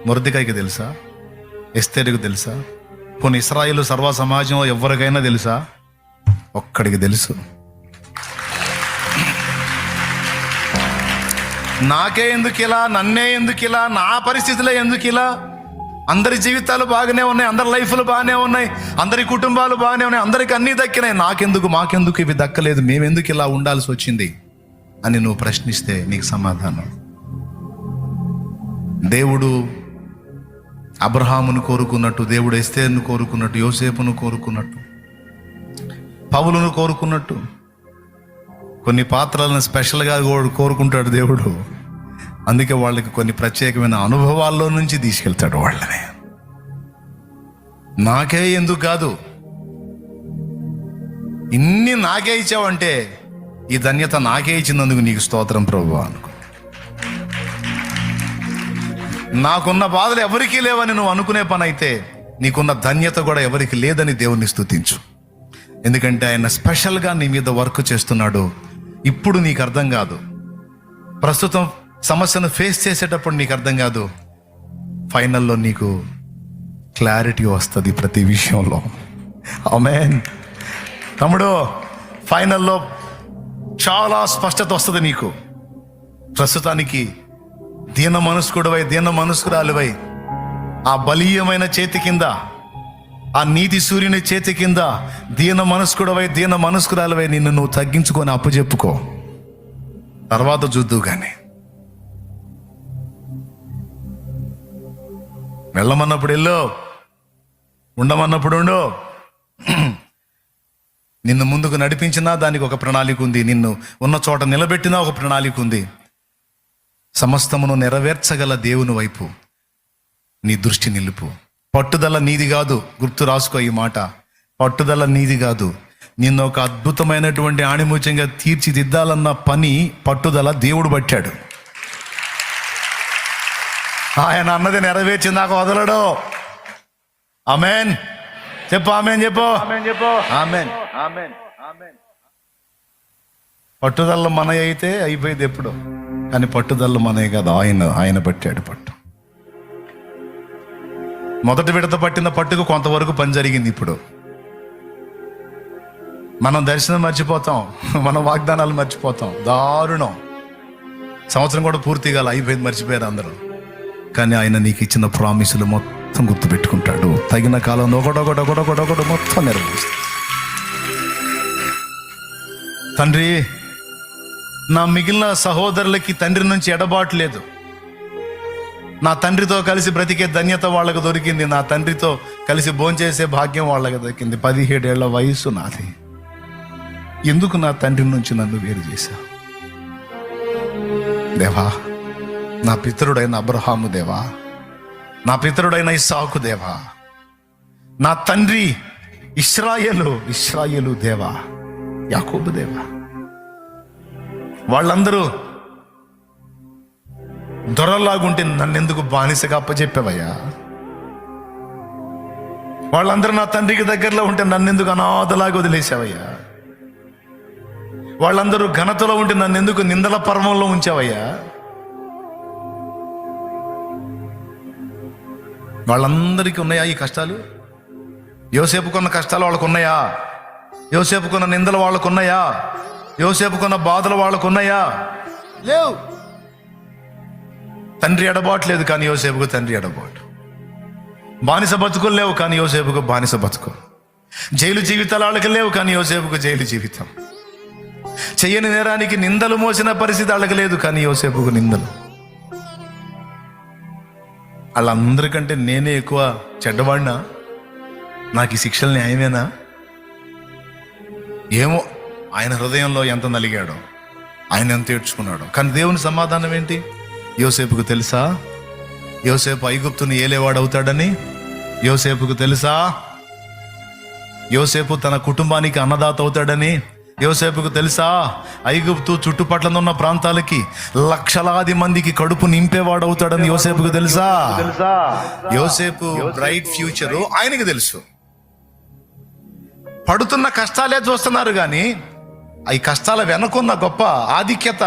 మొర్దెకైకి తెలుసా? ఎస్తేరుకు తెలుసా? కొన్ని ఇశ్రాయేలు సర్వ సమాజంలో ఎవరికైనా తెలుసా? ఒక్కడికి తెలుసు. నాకే ఎందుకు ఇలా, నన్నే ఎందుకు ఇలా, నా పరిస్థితులే ఎందుకు ఇలా? అందరి జీవితాలు బాగానే ఉన్నాయి, అందరి లైఫ్లు బాగానే ఉన్నాయి, అందరి కుటుంబాలు బాగానే ఉన్నాయి, అందరికి అన్నీ దక్కినాయి, నాకెందుకు మాకెందుకు ఇవి దక్కలేదు, మేమెందుకు ఇలా ఉండాల్సి వచ్చింది అని నువ్వు ప్రశ్నిస్తే నీకు సమాధానం. దేవుడు అబ్రహామును కోరుకున్నట్టు, దేవుడు ఎస్తేరును కోరుకున్నట్టు, యోసేపును కోరుకున్నట్టు, పౌలును కోరుకున్నట్టు కొన్ని పాత్రలను స్పెషల్గా కోరుకుంటాడు దేవుడు. అందుకే వాళ్ళకి కొన్ని ప్రత్యేకమైన అనుభవాల్లో నుంచి తీసుకెళ్తాడు వాళ్ళని. నాకే ఎందుకు కాదు, ఇన్ని నాకే ఇచ్చావంటే ఈ ధన్యత నాకే ఇచ్చినందుకు నీకు స్తోత్రం ప్రభువా అనుకో. నాకున్న బాధలు ఎవరికీ లేవని నువ్వు అనుకునే పని అయితే నీకున్న ధన్యత కూడా ఎవరికి లేదని దేవుణ్ణి స్తుతించు. ఎందుకంటే ఆయన స్పెషల్గా నీ మీద వర్క్ చేస్తున్నాడు. ఇప్పుడు నీకు అర్థం కాదు, ప్రస్తుతం సమస్యను ఫేస్ చేసేటప్పుడు నీకు అర్థం కాదు, ఫైనల్లో నీకు క్లారిటీ వస్తుంది ప్రతి విషయంలో. ఆమేన్ తమ్ముడు, ఫైనల్లో చాలా స్పష్టత వస్తుంది నీకు. ప్రస్తుతానికి దీన మనస్కుడివై, దీన మనస్కురాలివై ఆ బలీయమైన చేతి కింద, ఆ నీతి సూర్యుని చేతి కింద దీన మనస్కుడివై, దీన మనస్కురాలివై నిన్ను నువ్వు తగ్గించుకొని అప్పచెప్పుకో. తర్వాత చూద్దువు కానీ. వెళ్ళమన్నప్పుడు వెళ్ళు, ఉండమన్నప్పుడు ఉండు. నిన్ను ముందుకు నడిపించినా దానికి ఒక ప్రణాళిక ఉంది, నిన్ను ఉన్న చోట నిలబెట్టినా ఒక ప్రణాళిక ఉంది. సమస్తమును నెరవేర్చగల దేవుని వైపు నీ దృష్టి నిలుపు. పట్టుదల నీది కాదు, గుర్తు రాసుకో ఈ మాట. పట్టుదల నీది కాదు. నిన్ను ఒక అద్భుతమైనటువంటి ఆణిముత్యంగా తీర్చిదిద్దాలన్న పని, పట్టుదల దేవుడు పట్టాడు. ఆయన అన్నది నెరవేర్చిందాక వదలడు. ఆమేన్ చెప్పు, ఆమేన్ చెప్పు, ఆమేన్. పట్టుదల మన అయితే అయిపోయేది ఎప్పుడు, కానీ పట్టుదల మనే కాదు, ఆయన పట్టాడు పట్టు. మొదటి విడత పట్టిన పట్టుకు కొంతవరకు పని జరిగింది. ఇప్పుడు మనం దర్శనం మర్చిపోతాం, మన వాగ్దానాలు మర్చిపోతాం. దారుణం. సంవత్సరం కూడా పూర్తిగా అయిపోయింది, మర్చిపోయారు అందరూ. కానీ ఆయన నీకు ఇచ్చిన ప్రామిసులు మొత్తం గుర్తుపెట్టుకుంటాడు. తగిన కాలంలో ఒకటొకటి మొత్తం నెరవేరుస్తాడు. తండ్రి, నా మిగిలిన సహోదరులకి తండ్రి నుంచి ఎడబాటు లేదు. నా తండ్రితో కలిసి బ్రతికే ధన్యత వాళ్ళకు దొరికింది. నా తండ్రితో కలిసి భోంచేసే భాగ్యం వాళ్ళకి దొరికింది. 17 ఏళ్ల వయసు నాది. ఎందుకు నా తండ్రి నుంచి నన్ను వేరు చేశావు దేవా? నా పితరుడైన అబ్రహాము దేవా, నా పితరుడైన ఇస్సాకు దేవా, నా తండ్రి ఇశ్రాయేలు దేవా, యాకోబు దేవా, వాళ్ళందరూ దొరలాగుంటే నన్నెందుకు బానిసగా అప్పచెప్పావయ్యా? వాళ్ళందరూ నా తండ్రికి దగ్గరలో ఉంటే నన్నెందుకు అనాథలాగా వదిలేసావయ్యా? వాళ్ళందరూ ఘనతలో ఉంటే నన్నెందుకు నిందల పర్వంలో ఉంచావయ్యా? వాళ్ళందరికీ ఉన్నాయా ఈ కష్టాలు? యోసేపుకున్న కష్టాలు వాళ్ళకు ఉన్నాయా? యోసేపుకున్న నిందలు వాళ్ళకు ఉన్నాయా? యోసేపుకున్న బాధలు వాళ్ళకు ఉన్నాయా? లేవు. తండ్రి ఎడబాట్లేదు, కానీ యోసేపుకు తండ్రి ఎడబాటు. బానిస బతుకులు లేవు, కానీ యోసేపుకు బానిస బతుకు. జైలు జీవితాలు వాళ్ళకి లేవు, కానీ యోసేపుకు జైలు జీవితం. చెయ్యని నేరానికి నిందలు మోసిన పరిస్థితి వాళ్ళకి లేదు, కానీ యోసేపుకు నిందలు. వాళ్ళందరికంటే నేనే ఎక్కువ చెడ్డవాడినా? నాకు ఈ శిక్షలు న్యాయమేనా? ఏమో, ఆయన హృదయంలో ఎంత నలిగాడో, ఆయన ఎంత ఏడ్చుకున్నాడో. కానీ దేవుని సమాధానం ఏంటి? యోసేపుకు తెలుసా యోసేపు ఐగుప్తుని ఏలేవాడు అవుతాడని? యోసేపుకు తెలుసా యోసేపు తన కుటుంబానికి అన్నదాత అవుతాడని? యోసేపుకు తెలుసా ఐగుప్తు చుట్టుపట్ల ఉన్న ప్రాంతాలకి లక్షలాది మందికి కడుపు నింపేవాడు అవుతాడని? యోసేపుకు తెలుసా? యోసేపు బ్రైట్ ఫ్యూచరు ఆయనకి తెలుసు. పడుతున్న కష్టాలే చూస్తున్నారు, కానీ ఈ కష్టాల వెనకున్న గొప్ప ఆధిక్యత,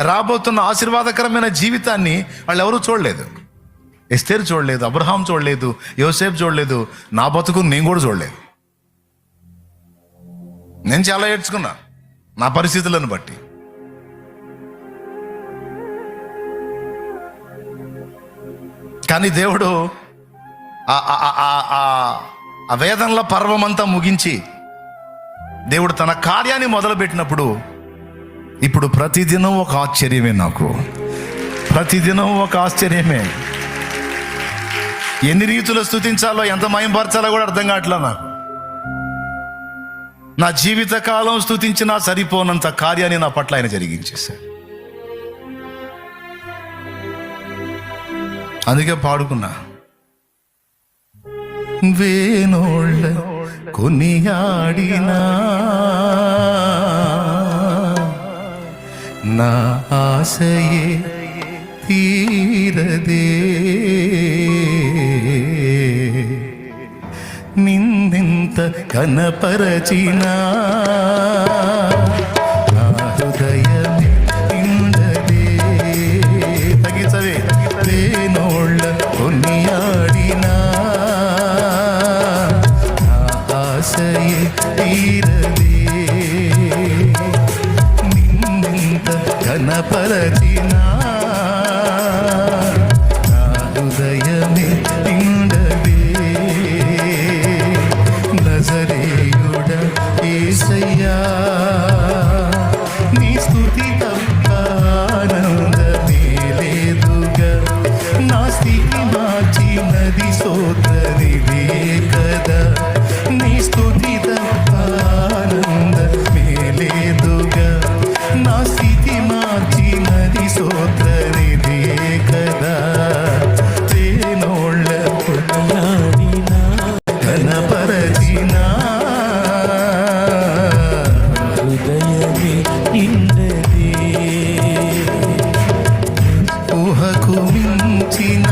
రాబోతున్న ఆశీర్వాదకరమైన జీవితాన్ని వాళ్ళు ఎవరూ చూడలేదు. ఎస్తేరు చూడలేదు, అబ్రహాం చూడలేదు, యోసేపు చూడలేదు, నా బతుకు నేను కూడా చూడలేదు. నేను చాలా ఏడ్చుకున్నా నా పరిస్థితులను బట్టి. కానీ దేవుడు ఆ వేదనల పర్వమంతా ముగించి దేవుడు తన కార్యాన్ని మొదలుపెట్టినప్పుడు ఇప్పుడు ప్రతిదినం ఒక ఆశ్చర్యమే, నాకు ప్రతిదినం ఒక ఆశ్చర్యమే. ఎన్ని రీతులు స్తుతించాలో, ఎంత మయంపరచాలో కూడా అర్థం కావట్లా నాకు. నా జీవిత కాలం స్తుతించినా సరిపోనంత కార్యాన్ని నా పట్ల ఆయన జరిగించేశాడు. అందుకే పాడుకున్నా, వేనోళ్ళ కొనియాడినా నా ఆశయే తీరదే, నిన్నెంత కనపరచినా నా హృదయమే నిండదే. తగ్గించవే. వేనోళ్ళ కొనియాడినా నా ఆశయే తీరదే, నిన్నెంత కనపరచినా నా హృదయమే నిండదే. నజరేయుడ యేసయ్యా, నీ స్తుతి తప్ప ఆనందమే లేదుగా, నా స్థితి మార్చినది స్తోత్రనిదే కదా, నీ స్తుతి తప్ప ఆనందమే లేదుగా, నా స్థితి మార్చినది స్తోత్రనిదే కదా. వేనోళ్ళ కొనియాడినా కనపరచినా హృదయమే నిండదే, ఊహకు మించిన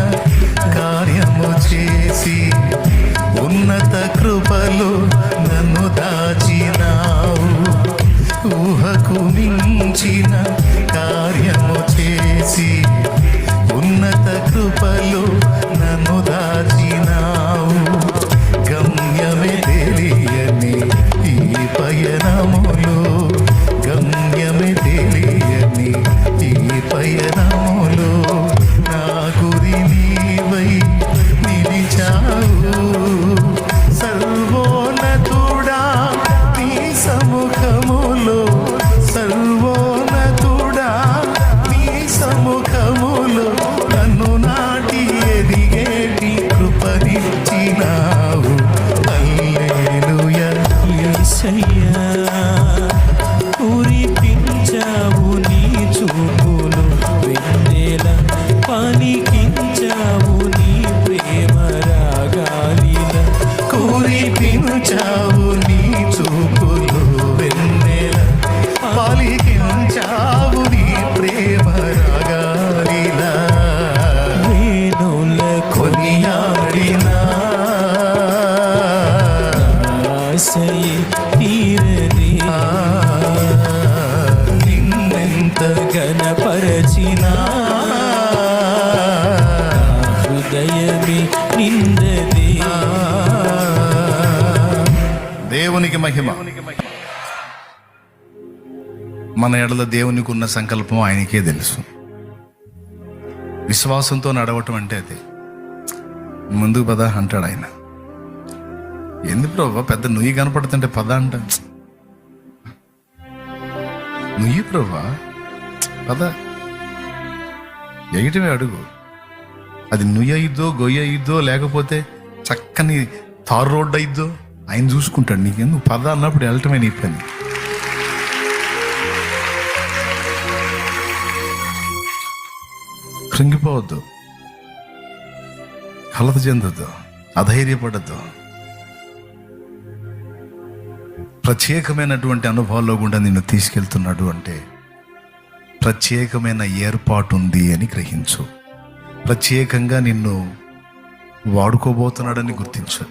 కార్యము చేసి ఉన్నత కృపలో నన్ను దాచినావు. ఊహకు మించిన కార్యము చేసి ఉన్నత కృపలో నన్ను దాచినావు. గమ్యమే తెలియని ఈ పయనములో, గమ్యమే తెలియని ఈ పయనములో నా గురి నీవై నిలిచావు. సర్వోన్నతుడా నీ సముఖములో, సర్వోన్నతుడా నీ సముఖములో నన్ను నాటి ఎదిగేటి కృపనిచ్చినావు. హల్లెలూయా. యేసయ్యా, కురిపించావు నీ చూపులు వెన్నెల, పలికించావు నీ ప్రేమ రాగాలిల. కురిపించావు నీ చూపులు వెన్నెల, పలికించావు నీ ప్రేమ రాగాలిలా. వేణుల కొనియాడినా ఆశయే తీరదే, నిన్నెంత గణపరచినా హృదయమే నిండదే. దేవునికి మహిమ. మన ఎడల దేవునికి ఉన్న సంకల్పం ఆయనకే తెలుసు. విశ్వాసంతో నడవటం అంటే అదే. ముందుకు పద అంటాడు ఆయన. ఎందుకు ప్రభా పెద్ద నుయ్యి కనపడుతుంటే పద అంట. నుయ్యి ప్రభా పద, ఎగిటమే అడుగు. అది నుయ్యి అయిద్దో గొయ్యి అయిద్దో లేకపోతే చక్కని తారు రోడ్డు అయిద్దో ఆయన చూసుకుంటాడు. నీకెందుకు పద అన్నప్పుడు వెళ్ళటమే నీ పని. కృంగిపోవద్దు, కలత చెందొద్దు, అధైర్యపడద్దు. ప్రత్యేకమైనటువంటి అనుభవాల్లో గుండా నిన్ను తీసుకెళ్తున్నాడు అంటే ప్రత్యేకమైన ఏర్పాటు ఉంది అని గ్రహించు. ప్రత్యేకంగా నిన్ను వాడుకోబోతున్నాడని గుర్తించు.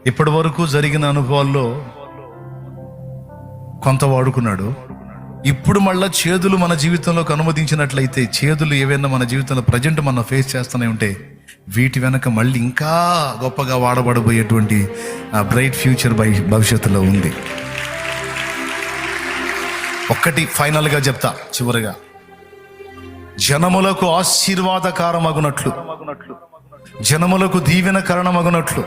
ఇప్పటి వరకు జరిగిన అనుభవాల్లో కొంత వాడుకున్నాడు, ఇప్పుడు మళ్ళా చేదులు మన జీవితంలోకి అనుమతించినట్లయితే, చేదులు ఏవైనా మన జీవితంలో ప్రజెంట్ మనం ఫేస్ చేస్తూనే ఉంటే, వీటి వెనక మళ్ళీ ఇంకా గొప్పగా వాడబడబోయేటువంటి బ్రైట్ ఫ్యూచర్ భవిష్యత్తులో ఉంది. ఒక్కటి ఫైనల్గా చెప్తా చివరిగా, జనములకు ఆశీర్వాదకారమగునట్లు, జనములకు దీవెన కారణమగునట్లు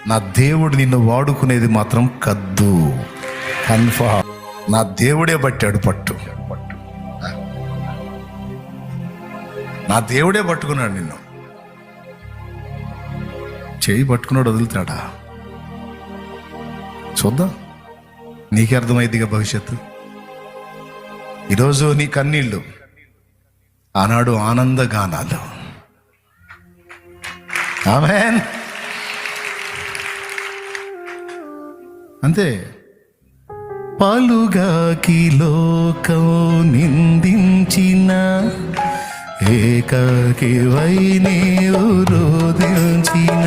నా దేవుడు నిన్ను వాడుకునేది మాత్రం కద్దు. కన్ఫర్మ్. నా దేవుడే పట్టాడు పట్టు, నా దేవుడే పట్టుకున్నాడు నిన్ను. చేయి పట్టుకున్నాడు, వదులుతాడా? చూద్దాం, నీకే అర్థమైందిగా భవిష్యత్తు. ఈరోజు నీ కన్నీళ్ళు, ఆనాడు ఆనందగానాలు. ఆమేన్. అంతే. పలుగాకి లోకం నిందించిన, ఏకాకి వై నీవు రోధించిన,